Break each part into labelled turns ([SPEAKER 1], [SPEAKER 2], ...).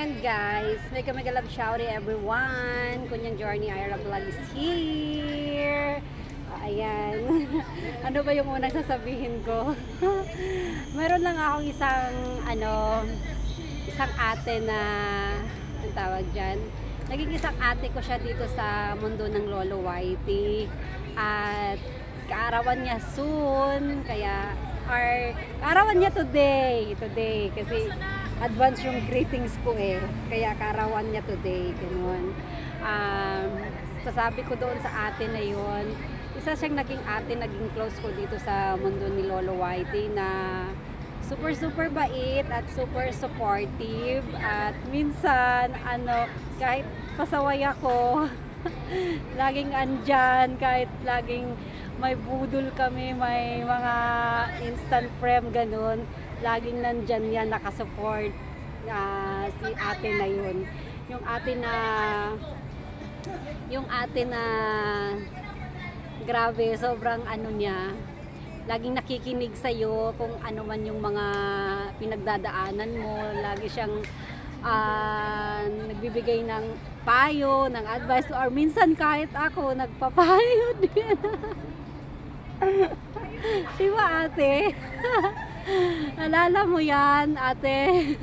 [SPEAKER 1] Ayan guys, mega love shout everyone. Kunyang Journey Ira Vlog is here. Ayan. Ano ba yung unang sasabihin ko? Meron lang akong isang ate na ang tawag diyan. Naging isang ate ko siya dito sa mundo ng Lolo Whitey. At kaarawan niya soon, kaya kaarawan niya today kasi advance yung greetings ko kaya kaarawan niya today, ganun. Sasabi ko doon sa ate na yon, isa siyang naging ate, naging close ko dito sa mundo ni Lolo Whitey na super bait at super supportive, at minsan kahit pasaway ako laging andyan, kahit laging may budol kami, may mga instant frame ganun, laging nandyan yan, nakasupport si ate na yun. Yung ate na grabe, sobrang niya, laging nakikinig sa'yo kung ano man yung mga pinagdadaanan mo. Lagi siyang nagbibigay ng payo, ng advice, or minsan kahit ako nagpapayo din. Diba ate? Alala mo yan ate?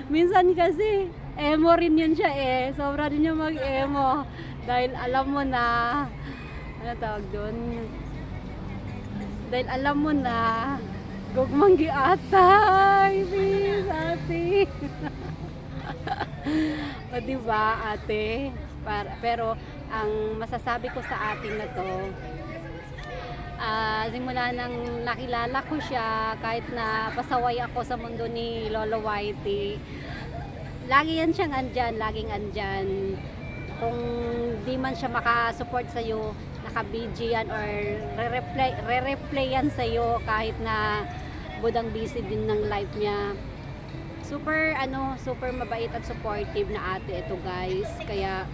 [SPEAKER 1] Minsan kasi emo rin yun siya sobra rin yung mag-emo dahil alam mo na tawag doon, dahil alam mo na gugmanggi atay please ate. O diba ate? Pero ang masasabi ko sa atin na to, simula nang nakilala ko siya, kahit na pasaway ako sa mundo ni Lolo Whitey, lagi yan siyang andyan, laging andyan. Kung di man siya makasupport sa'yo, naka-BG yan or re-replay yan sa'yo kahit na budang busy din ng life niya. Super mabait at supportive na ate ito guys. Kaya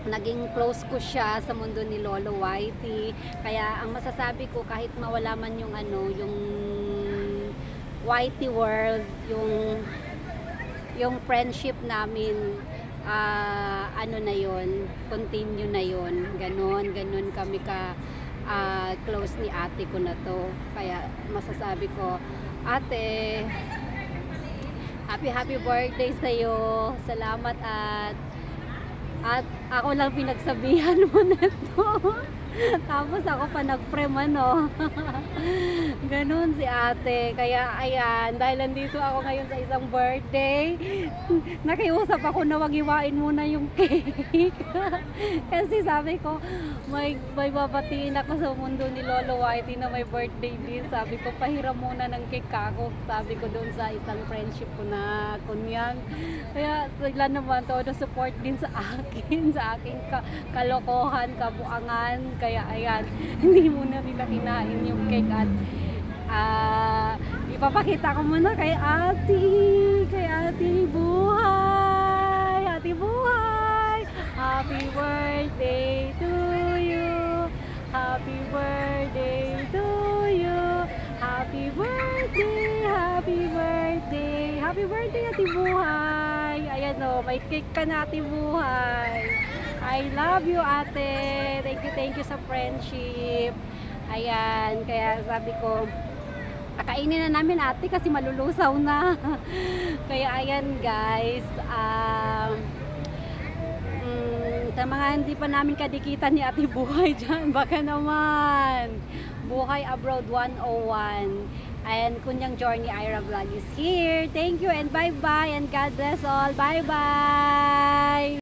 [SPEAKER 1] naging close ko siya sa mundo ni Lolo Whitey. Kaya ang masasabi ko, kahit mawala man yung yung Whitey world, yung friendship namin, na yon, continue na yon. Ganon kami close ni ate ko na to. Kaya masasabi ko, ate, happy birthday sa'yo. Salamat at ako lang pinagsabihan mo nito. Tapos ako pa nag-frame ganun si ate. Kaya ayan, dahil nandito ako ngayon sa isang birthday, nakiusap ako na wag iwain muna yung cake. Kasi sabi ko, may babatiin ako sa mundo ni Lolo Whitey na may birthday din. Sabi ko, pahiram muna ng cake ako. Sabi ko doon sa isang friendship ko na kunyang. Kaya sila naman todo support din sa akin, sa aking kalokohan, kabuangan. Kaya ayan, hindi muna nila kinain yung cake at ipapakita ko muna kay ate buhay, ate buhay. Happy birthday to you, happy birthday to you, happy birthday ate buhay. Ayan may cake ka na ate buhay. I love you ate. Thank you sa friendship. Ayan, kaya sabi ko, kakainin na namin ate kasi malulusaw na. Kaya ayan guys, sa mga hindi pa namin kadikitan ni ate buhay dyan, baka naman. Buhay Abroad 101. And Kunyang Journey Ira Vlog is here. Thank you and bye-bye and God bless all. Bye-bye.